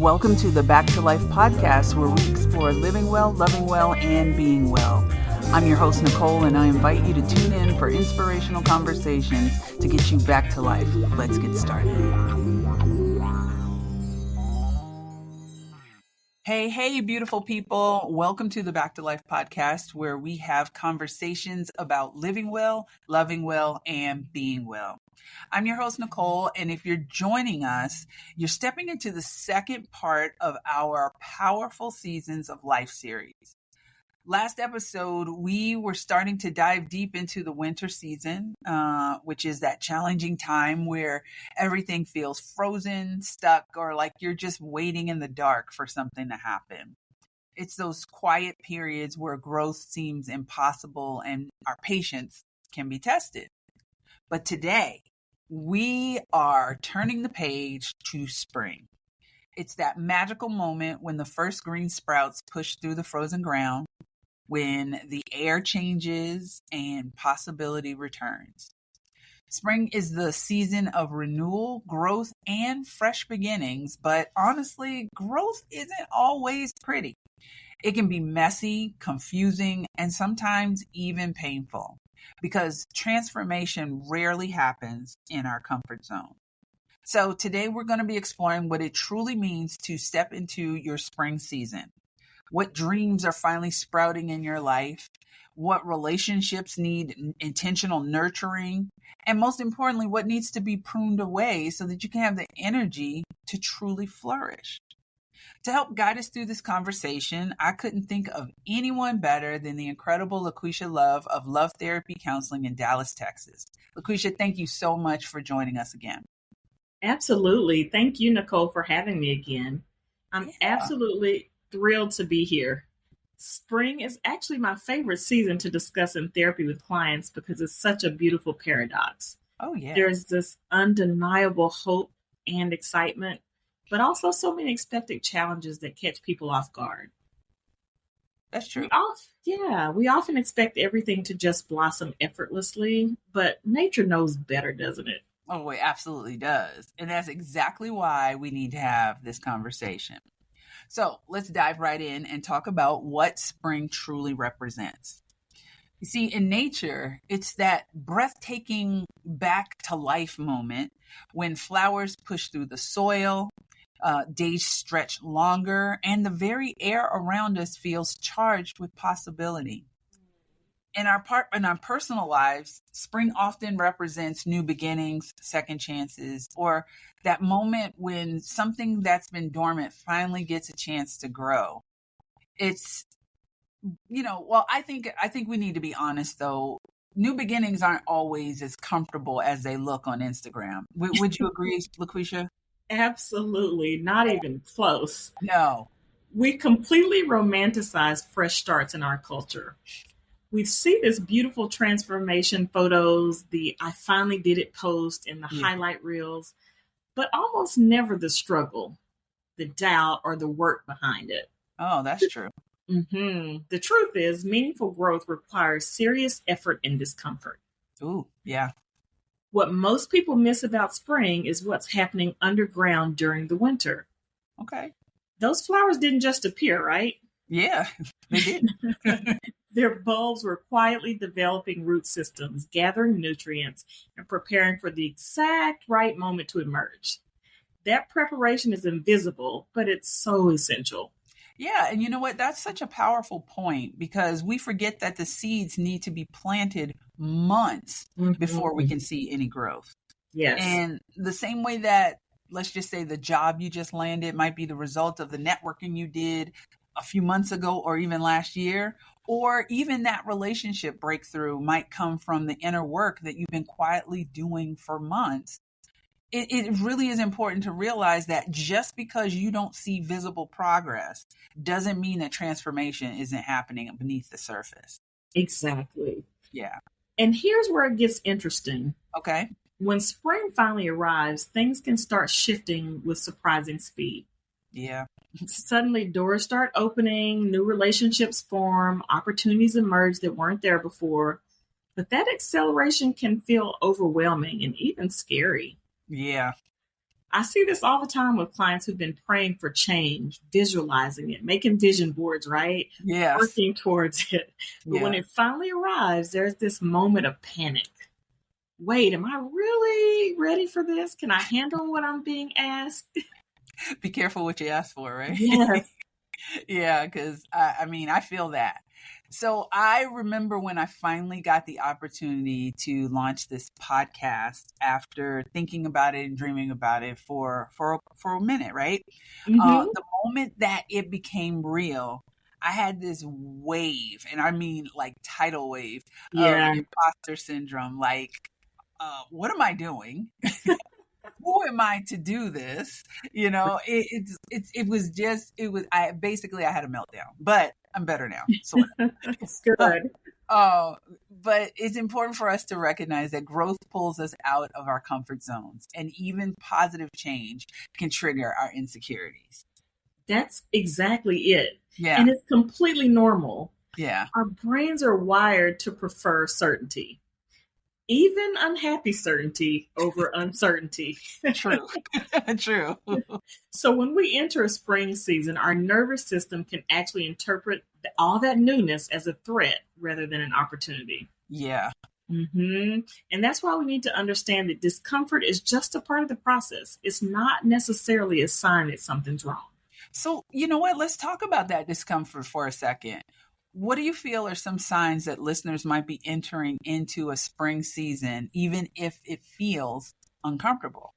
Welcome to the Back to Life podcast, where we explore living well, loving well, and being well. I'm your host, Nicole, and I invite you to tune in for inspirational conversations to get you back to life. Let's get started. Hey, beautiful people. Welcome to the Back to Life podcast, where we have conversations about living well, loving well, and being well. I'm your host, Nicole, and if you're joining us, you're stepping into the second part of our Powerful Seasons of Life series. Last episode, we were starting to dive deep into the winter season, which is that challenging time where everything feels frozen, stuck, or like you're just waiting in the dark for something to happen. It's those quiet periods where growth seems impossible and our patience can be tested. But today, we are turning the page to spring. It's that magical moment when the first green sprouts push through the frozen ground, when the air changes and possibility returns. Spring is the season of renewal, growth, and fresh beginnings, but honestly, growth isn't always pretty. It can be messy, confusing, and sometimes even painful, because transformation rarely happens in our comfort zone. So today we're going to be exploring what it truly means to step into your spring season. What dreams are finally sprouting in your life? What relationships need intentional nurturing? And most importantly, what needs to be pruned away so that you can have the energy to truly flourish? To help guide us through this conversation, I couldn't think of anyone better than the incredible LaQuesia Love of Love Therapy Counseling in Dallas, Texas. LaQuesia, thank you so much for joining us again. Absolutely. Thank you, Nicole, for having me again. I'm absolutely thrilled to be here. Spring is actually my favorite season to discuss in therapy with clients because it's such a beautiful paradox. Oh, yeah. There's this undeniable hope and excitement, but also so many expected challenges that catch people off guard. That's true. We often expect everything to just blossom effortlessly, but nature knows better, doesn't it? Oh, it absolutely does. And that's exactly why we need to have this conversation. So let's dive right in and talk about what spring truly represents. You see, in nature, it's that breathtaking back to life moment when flowers push through the soil, days stretch longer, and the very air around us feels charged with possibility. In our personal lives, spring often represents new beginnings, second chances, or that moment when something that's been dormant finally gets a chance to grow. It's, I think we need to be honest though. New beginnings aren't always as comfortable as they look on Instagram. Would you agree, LaQuesia? Absolutely. Not even close. No. We completely romanticize fresh starts in our culture. We see this beautiful transformation photos, the I finally did it post and the highlight reels, but almost never the struggle, the doubt, or the work behind it. Oh, that's true. The truth is, meaningful growth requires serious effort and discomfort. Ooh, yeah. What most people miss about spring is what's happening underground during the winter. Okay. Those flowers didn't just appear, right? Yeah, they did. Their bulbs were quietly developing root systems, gathering nutrients, and preparing for the exact right moment to emerge. That preparation is invisible, but it's so essential. Yeah, and you know what? That's such a powerful point because we forget that the seeds need to be planted months before we can see any growth. Yes. And the same way that, let's just say, the job you just landed might be the result of the networking you did a few months ago or even last year, or even that relationship breakthrough might come from the inner work that you've been quietly doing for months. It really is important to realize that just because you don't see visible progress doesn't mean that transformation isn't happening beneath the surface. Exactly. Yeah. And here's where it gets interesting. Okay. When spring finally arrives, things can start shifting with surprising speed. Yeah. Suddenly doors start opening, new relationships form, opportunities emerge that weren't there before. But that acceleration can feel overwhelming and even scary. Yeah. I see this all the time with clients who've been praying for change, visualizing it, making vision boards, right? Yes. Working towards it. But when Yeah. it finally arrives, there's this moment of panic. Wait, am I really ready for this? Can I handle what I'm being asked? Be careful what you ask for, right? Yes. Yeah, because I mean, I feel that. So I remember when I finally got the opportunity to launch this podcast after thinking about it and dreaming about it for a minute, right? Mm-hmm. The moment that it became real, I had this wave, and I mean like tidal wave of Yeah. imposter syndrome. Like, what am I doing? Who am I to do this? It was just, I had a meltdown, but I'm better now, sort of. But, Good. uh, but it's important for us to recognize that growth pulls us out of our comfort zones, and even positive change can trigger our insecurities. That's exactly it. Yeah. And it's completely normal. Yeah. Our brains are wired to prefer certainty, even unhappy certainty over uncertainty. True. True. So when we enter a spring season, our nervous system can actually interpret all that newness as a threat rather than an opportunity. Yeah. Mm-hmm. And that's why we need to understand that discomfort is just a part of the process. It's not necessarily a sign that something's wrong. So, you know what? Let's talk about that discomfort for a second. What do you feel are some signs that listeners might be entering into a spring season, even if it feels uncomfortable?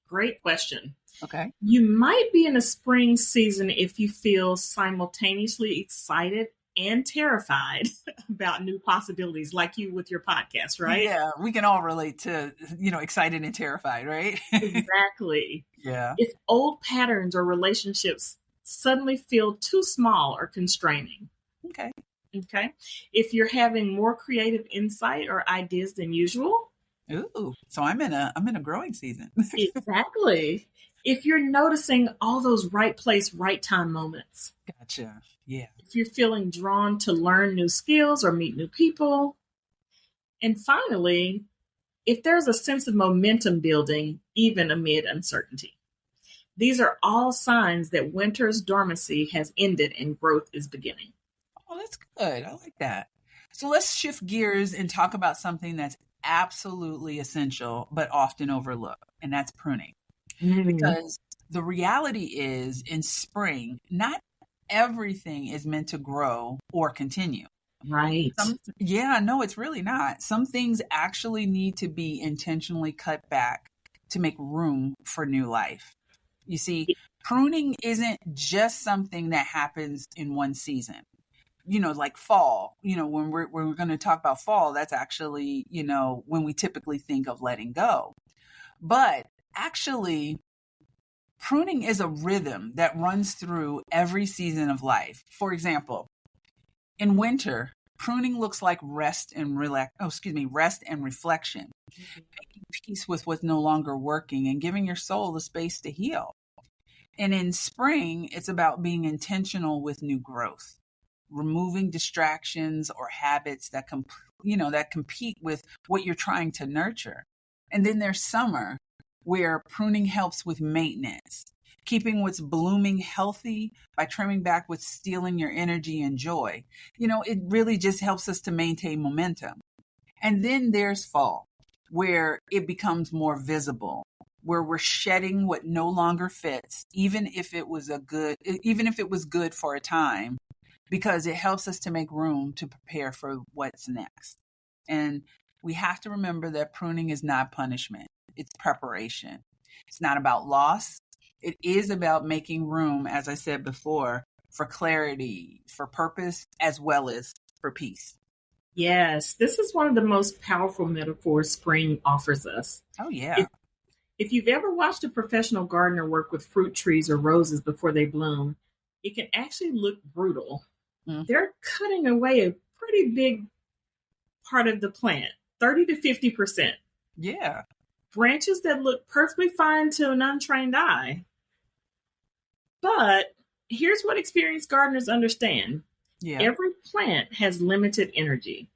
Great question. Okay. You might be in a spring season if you feel simultaneously excited and terrified about new possibilities, like you with your podcast, right? Yeah, we can all relate to, excited and terrified, right? Exactly. Yeah. If old patterns or relationships suddenly feel too small or constraining. Okay. Okay. If you're having more creative insight or ideas than usual. Ooh, so I'm in a growing season. Exactly. If you're noticing all those right place, right time moments. Gotcha. Yeah. If you're feeling drawn to learn new skills or meet new people. And finally, if there's a sense of momentum building, even amid uncertainty. These are all signs that winter's dormancy has ended and growth is beginning. Oh, that's good. I like that. So let's shift gears and talk about something that's absolutely essential, but often overlooked, and that's pruning. Because the reality is, in spring, not everything is meant to grow or continue. Right. No, it's really not. Some things actually need to be intentionally cut back to make room for new life. You see, pruning isn't just something that happens in one season. Like fall, when we're going to talk about fall, that's actually, when we typically think of letting go. But actually, pruning is a rhythm that runs through every season of life. For example, in winter, pruning looks like rest and reflection, making peace with what's no longer working and giving your soul the space to heal. And in spring, it's about being intentional with new growth, removing distractions or habits that compete with what you're trying to nurture. And then there's summer, where pruning helps with maintenance, keeping what's blooming healthy by trimming back what's stealing your energy and joy. It really just helps us to maintain momentum. And then there's fall, where it becomes more visible, where we're shedding what no longer fits, even if it was good for a time, because it helps us to make room to prepare for what's next. And we have to remember that pruning is not punishment. It's preparation. It's not about loss. It is about making room, as I said before, for clarity, for purpose, as well as for peace. Yes, this is one of the most powerful metaphors spring offers us. Oh, yeah. If you've ever watched a professional gardener work with fruit trees or roses before they bloom, it can actually look brutal. They're cutting away a pretty big part of the plant, 30 to 50%. Yeah. Branches that look perfectly fine to an untrained eye. But here's what experienced gardeners understand. Yeah. Every plant has limited energy.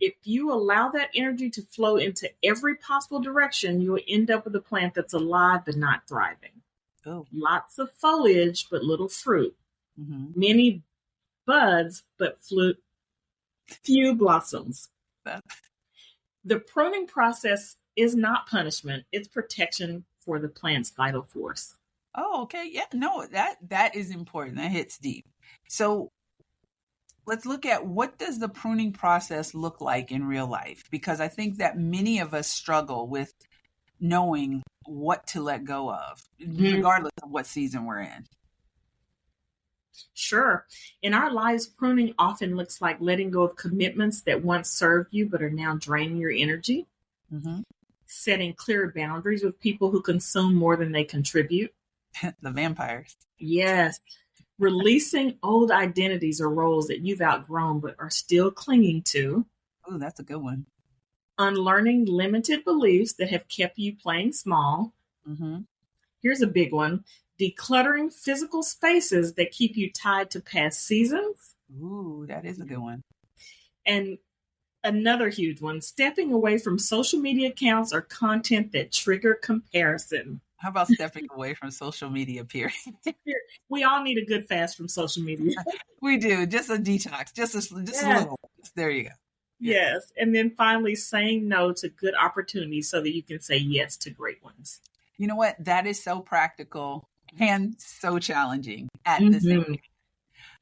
If you allow that energy to flow into every possible direction, you will end up with a plant that's alive but not thriving. Oh. Lots of foliage but little fruit. Many buds but few blossoms. The pruning process is not punishment. It's protection for the plant's vital force. Oh, okay. Yeah, no, that is important. That hits deep. So let's look at, what does the pruning process look like in real life? Because I think that many of us struggle with knowing what to let go of, regardless of what season we're in. Sure. In our lives, pruning often looks like letting go of commitments that once served you but are now draining your energy. Setting clear boundaries with people who consume more than they contribute. The vampires. Yes. Releasing old identities or roles that you've outgrown but are still clinging to. Oh, that's a good one. Unlearning limited beliefs that have kept you playing small. Here's a big one. Decluttering physical spaces that keep you tied to past seasons. Ooh, that is a good one. And another huge one, stepping away from social media accounts or content that trigger comparison. How about stepping away from social media, period? We all need a good fast from social media. We do. Just a detox. Just a little. There you go. Yes. And then finally, saying no to good opportunities so that you can say yes to great ones. You know what? That is so practical and so challenging at the same time.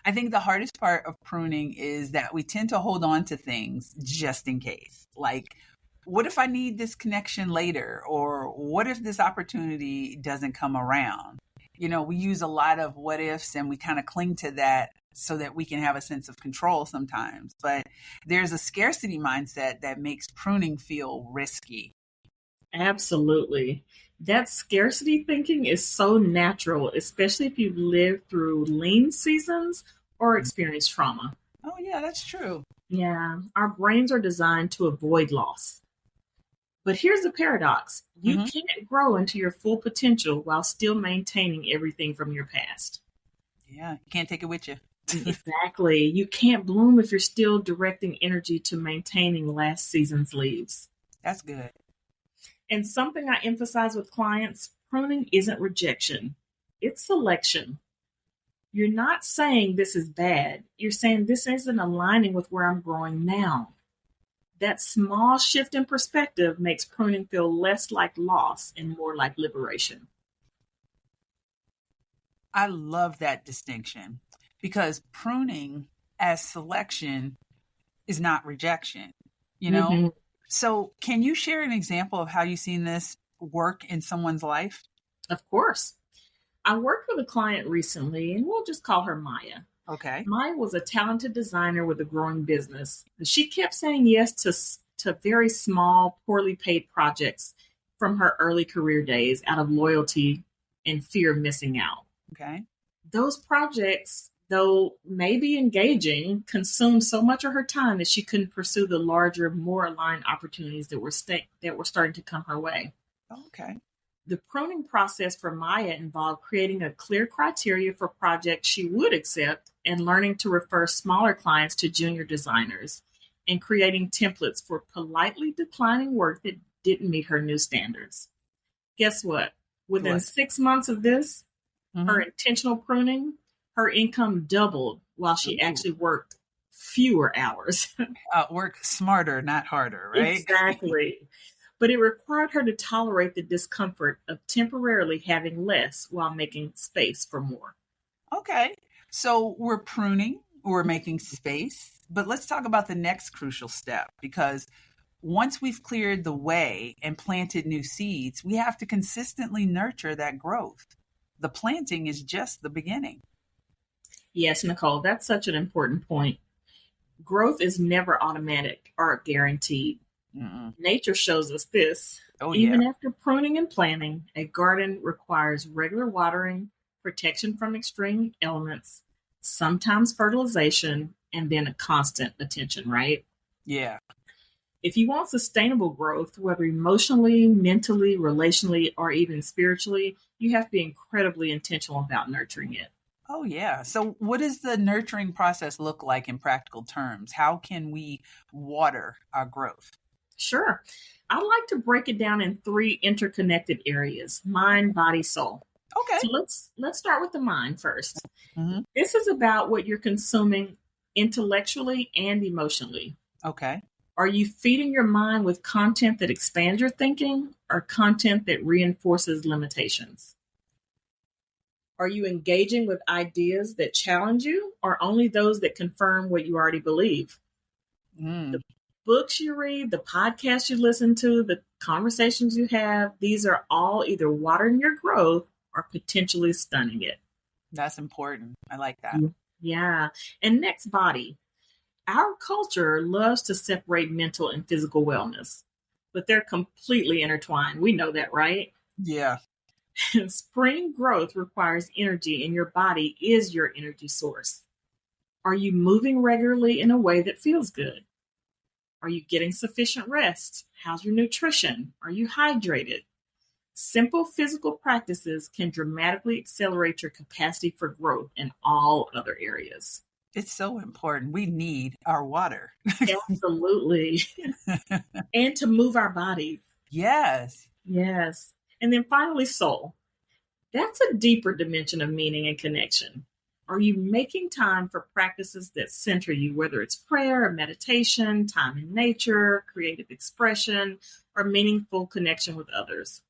I think the hardest part of pruning is that we tend to hold on to things just in case. Like, what if I need this connection later? Or what if this opportunity doesn't come around? You know, we use a lot of what ifs and we kind of cling to that so that we can have a sense of control sometimes. But there's a scarcity mindset that makes pruning feel risky. Absolutely. That scarcity thinking is so natural, especially if you've lived through lean seasons or experienced trauma. Oh, yeah, that's true. Yeah, our brains are designed to avoid loss. But here's the paradox. You can't grow into your full potential while still maintaining everything from your past. Yeah, you can't take it with you. Exactly. You can't bloom if you're still directing energy to maintaining last season's leaves. That's good. And something I emphasize with clients, pruning isn't rejection. It's selection. You're not saying this is bad. You're saying this isn't aligning with where I'm growing now. That small shift in perspective makes pruning feel less like loss and more like liberation. I love that distinction, because pruning as selection is not rejection, you know? So can you share an example of how you've seen this work in someone's life? Of course. I worked with a client recently, and we'll just call her Maya. Okay. Maya was a talented designer with a growing business. She kept saying yes to very small, poorly paid projects from her early career days out of loyalty and fear of missing out. Okay. Those projects, though maybe engaging, consumed so much of her time that she couldn't pursue the larger, more aligned opportunities that were starting to come her way. Okay. The pruning process for Maya involved creating a clear criteria for projects she would accept and learning to refer smaller clients to junior designers and creating templates for politely declining work that didn't meet her new standards. Guess what? Within 6 months of this, her intentional pruning, her income doubled while she actually worked fewer hours. Work smarter, not harder, right? Exactly. But it required her to tolerate the discomfort of temporarily having less while making space for more. Okay. So we're pruning, we're making space, but let's talk about the next crucial step, because once we've cleared the way and planted new seeds, we have to consistently nurture that growth. The planting is just the beginning. Yes, Nicole, that's such an important point. Growth is never automatic or guaranteed. Nature shows us this. Even after pruning and planting, a garden requires regular watering, protection from extreme elements, sometimes fertilization, and then a constant attention, right? Yeah. If you want sustainable growth, whether emotionally, mentally, relationally, or even spiritually, you have to be incredibly intentional about nurturing it. Oh, yeah. So, what does the nurturing process look like in practical terms? How can we water our growth? Sure. I like to break it down in three interconnected areas: mind, body, soul. Okay. So let's start with the mind first. Hmm. This is about what you're consuming intellectually and emotionally. Okay. Are you feeding your mind with content that expands your thinking or content that reinforces limitations? Are you engaging with ideas that challenge you or only those that confirm what you already believe? Mm, The books you read, the podcasts you listen to, the conversations you have, these are all either watering your growth or potentially stunning it. that's important. I like that. Yeah. And next, body. Our culture loves to separate mental and physical wellness, but they're completely intertwined. We know that, right? Yeah. Spring growth requires energy, and your body is your energy source. Are you moving regularly in a way that feels good? Are you getting sufficient rest? How's your nutrition? Are you hydrated? Simple physical practices can dramatically accelerate your capacity for growth in all other areas. It's so important. We need our water. Absolutely. And to move our bodies. Yes. Yes. And then finally, soul. That's a deeper dimension of meaning and connection. Are you making time for practices that center you, whether it's prayer or meditation, time in nature, creative expression, or meaningful connection with others?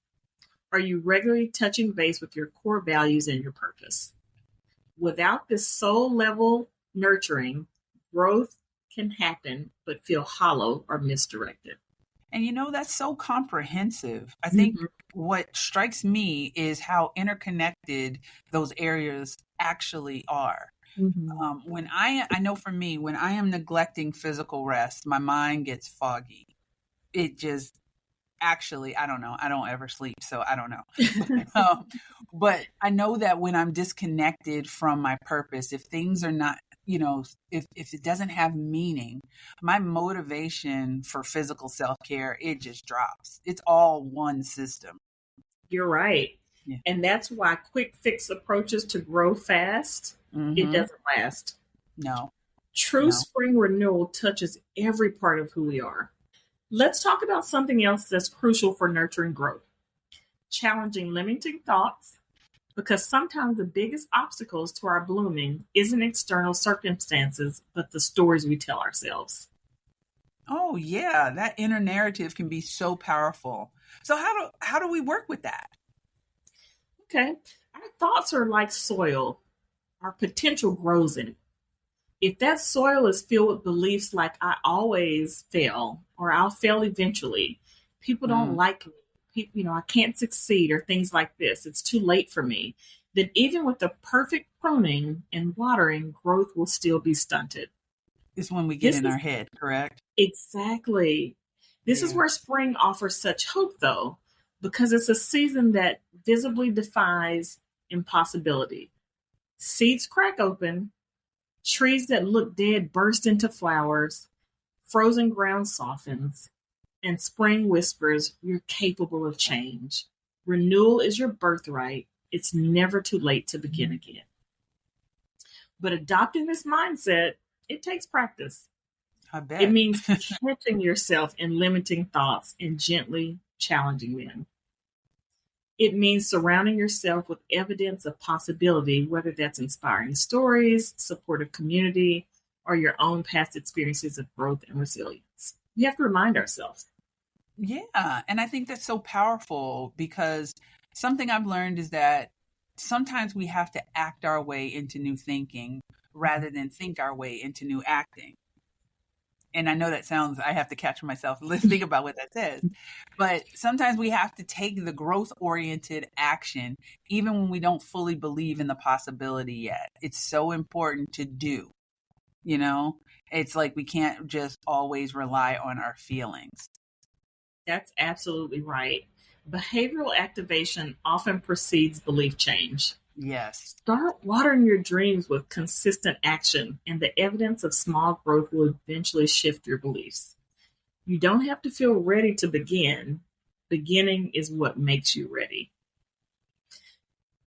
Are you regularly touching base with your core values and your purpose? Without this soul level nurturing, growth can happen but feel hollow or misdirected. And that's so comprehensive. I think Mhm. what strikes me is how interconnected those areas actually are. Mhm. When I know for me, when I am neglecting physical rest, my mind gets foggy. It just actually, I don't know. I don't ever sleep, so I don't know. But I know that when I'm disconnected from my purpose, if things are not, if it doesn't have meaning, my motivation for physical self-care, it just drops. It's all one system. You're right. Yeah. And that's why quick fix approaches to grow fast, it Mm-hmm. doesn't last. No, True no. spring renewal touches every part of who we are. Let's talk about something else that's crucial for nurturing growth: challenging limiting thoughts, because sometimes the biggest obstacles to our blooming isn't external circumstances, but the stories we tell ourselves. Oh yeah, that inner narrative can be so powerful. So how do we work with that? Okay. Our thoughts are like soil. Our potential grows in it. If that soil is filled with beliefs like I always fail or I'll fail eventually, people don't Mm, like me, I can't succeed or things like this, it's too late for me, then even with the perfect pruning and watering, growth will still be stunted. it's when we get This in our is head, correct? exactly, this is Yeah. where spring offers such hope though, because it's a season that visibly defies impossibility. Seeds crack open, trees that look dead burst into flowers, frozen ground softens, and spring whispers, you're capable of change. Renewal is your birthright. It's never too late to begin again. But adopting this mindset, it takes practice. I It bet. means catching yourself in limiting thoughts and gently challenging them. It means surrounding yourself with evidence of possibility, whether that's inspiring stories, supportive community, or your own past experiences of growth and resilience. We have to remind ourselves. Yeah, and I think that's so powerful because something I've learned is that sometimes we have to act our way into new thinking rather than think our way into new acting. And I know that sounds, I have to catch myself. Let's think about what that says. But sometimes we have to take the growth oriented action, even when we don't fully believe in the possibility yet. It's so important to do, you know? It's like we can't just always rely on our feelings. That's absolutely right. Behavioral activation often precedes belief change. Yes. Start watering your dreams with consistent action, and the evidence of small growth will eventually shift your beliefs. You don't have to feel ready to begin. Beginning is what makes you ready.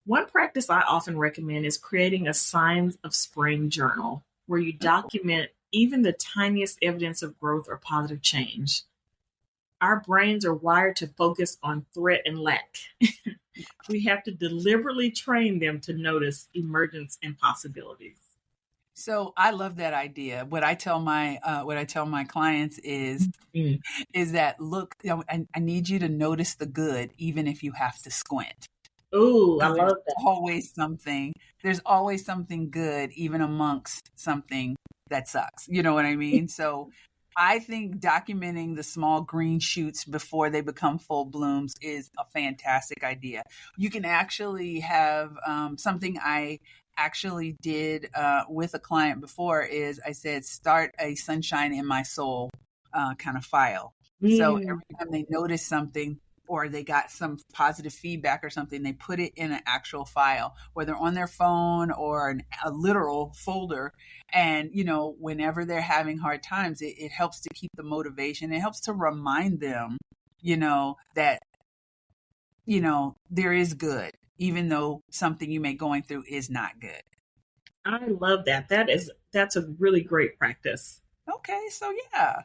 One practice I often recommend is creating a signs of spring journal where you document even the tiniest evidence of growth or positive change. Our brains are wired to focus on threat and lack. We have to deliberately train them to notice emergence and possibilities. So I love that idea. What I tell my clients is that, look, I need you to notice the good, even if you have to squint. Ooh, I love that. There's always something good, even amongst something that sucks. You know what I mean? So I think documenting the small green shoots before they become full blooms is a fantastic idea. You can actually have something I actually did with a client before is I said, start a sunshine in my soul kind of file. So every time they notice something or they got some positive feedback or something, they put it in an actual file, whether on their phone or a literal folder. And, whenever they're having hard times, it helps to keep the motivation. It helps to remind them, that, there is good, even though something you may be going through is not good. I love that. That's a really great practice. Okay. So yeah.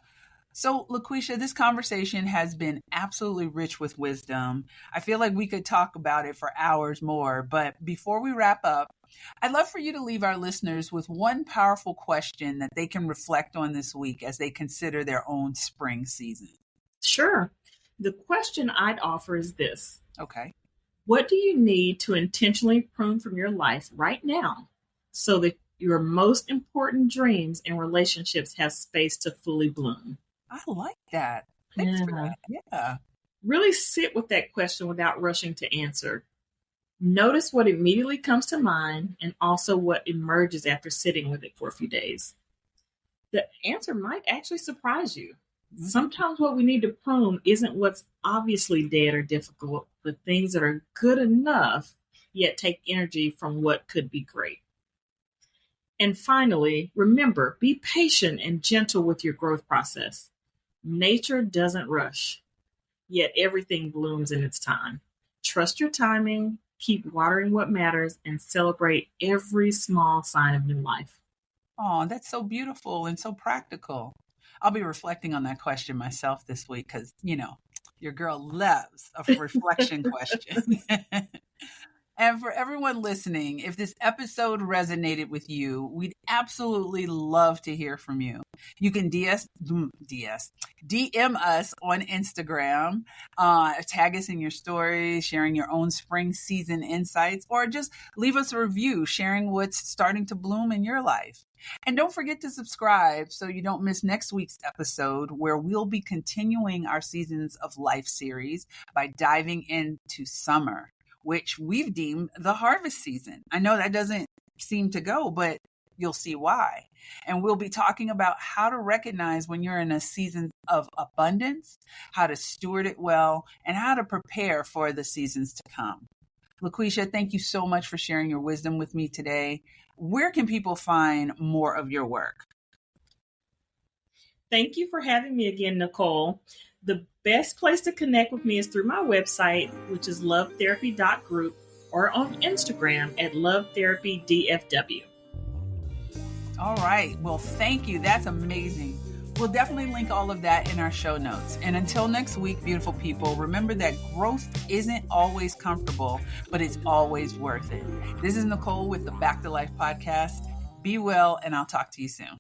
So, LaQuesia, this conversation has been absolutely rich with wisdom. I feel like we could talk about it for hours more, but before we wrap up, I'd love for you to leave our listeners with one powerful question that they can reflect on this week as they consider their own spring season. Sure. The question I'd offer is this. Okay. What do you need to intentionally prune from your life right now so that your most important dreams and relationships have space to fully bloom? I like that. Thanks for that. Yeah. Really sit with that question without rushing to answer. Notice what immediately comes to mind and also what emerges after sitting with it for a few days. The answer might actually surprise you. Sometimes what we need to prune isn't what's obviously dead or difficult, but things that are good enough, yet take energy from what could be great. And finally, remember, be patient and gentle with your growth process. Nature doesn't rush, yet everything blooms in its time. Trust your timing, keep watering what matters, and celebrate every small sign of new life. Oh, that's so beautiful and so practical. I'll be reflecting on that question myself this week because, your girl loves a reflection question. And for everyone listening, if this episode resonated with you, we'd absolutely love to hear from you. You can DM us on Instagram, tag us in your stories, sharing your own spring season insights, or just leave us a review sharing what's starting to bloom in your life. And don't forget to subscribe so you don't miss next week's episode where we'll be continuing our Seasons of Life series by diving into summer, which we've deemed the harvest season. I know that doesn't seem to go, but you'll see why. And we'll be talking about how to recognize when you're in a season of abundance, how to steward it well, and how to prepare for the seasons to come. LaQuesia, thank you so much for sharing your wisdom with me today. Where can people find more of your work? Thank you for having me again, Nicole. The best place to connect with me is through my website, which is lovetherapy.group, or on Instagram at lovetherapydfw. All right. Well, thank you. That's amazing. We'll definitely link all of that in our show notes. And until next week, beautiful people, remember that growth isn't always comfortable, but it's always worth it. This is Nicole with the Back to Life podcast. Be well, and I'll talk to you soon.